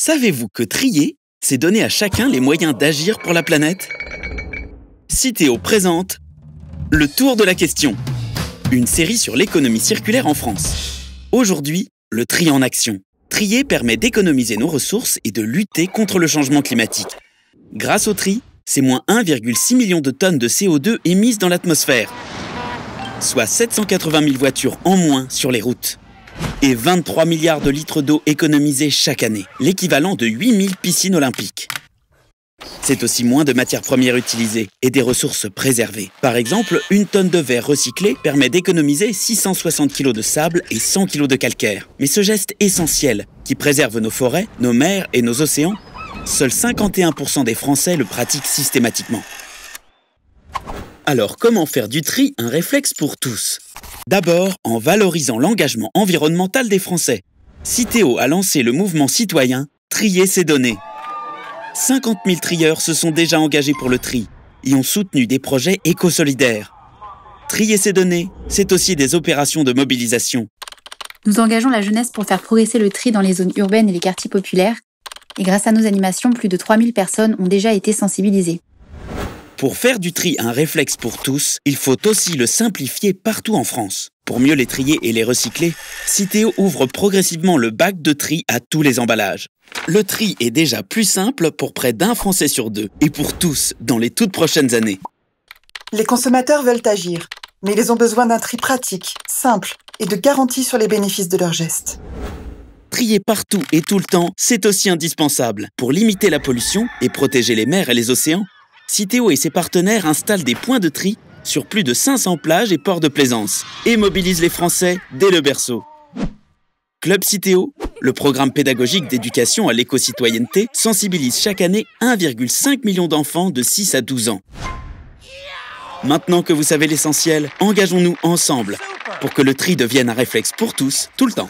Savez-vous que trier, c'est donner à chacun les moyens d'agir pour la planète? Citeo présente Le Tour de la question, une série sur l'économie circulaire en France. Aujourd'hui, le tri en action. Trier permet d'économiser nos ressources et de lutter contre le changement climatique. Grâce au tri, c'est moins 1,6 million de tonnes de CO2 émises dans l'atmosphère, soit 780 000 voitures en moins sur les routes. Et 23 milliards de litres d'eau économisés chaque année, l'équivalent de 8000 piscines olympiques. C'est aussi moins de matières premières utilisées et des ressources préservées. Par exemple, une tonne de verre recyclé permet d'économiser 660 kg de sable et 100 kg de calcaire. Mais ce geste essentiel, qui préserve nos forêts, nos mers et nos océans, seuls 51% des Français le pratiquent systématiquement. Alors, comment faire du tri un réflexe pour tous? D'abord, en valorisant l'engagement environnemental des Français. Citeo a lancé le mouvement citoyen « Trier ses données ». 50 000 trieurs se sont déjà engagés pour le tri et ont soutenu des projets éco-solidaires. Trier ses données, c'est aussi des opérations de mobilisation. Nous engageons la jeunesse pour faire progresser le tri dans les zones urbaines et les quartiers populaires. Et grâce à nos animations, plus de 3000 personnes ont déjà été sensibilisées. Pour faire du tri un réflexe pour tous, il faut aussi le simplifier partout en France. Pour mieux les trier et les recycler, Citeo ouvre progressivement le bac de tri à tous les emballages. Le tri est déjà plus simple pour près d'1 Français sur 2 et pour tous dans les toutes prochaines années. Les consommateurs veulent agir, mais ils ont besoin d'un tri pratique, simple et de garantie sur les bénéfices de leurs gestes. Trier partout et tout le temps, c'est aussi indispensable. Pour limiter la pollution et protéger les mers et les océans, Citeo et ses partenaires installent des points de tri sur plus de 500 plages et ports de plaisance et mobilisent les Français dès le berceau. Club Citeo, le programme pédagogique d'éducation à l'éco-citoyenneté, sensibilise chaque année 1,5 million d'enfants de 6 à 12 ans. Maintenant que vous savez l'essentiel, engageons-nous ensemble pour que le tri devienne un réflexe pour tous, tout le temps.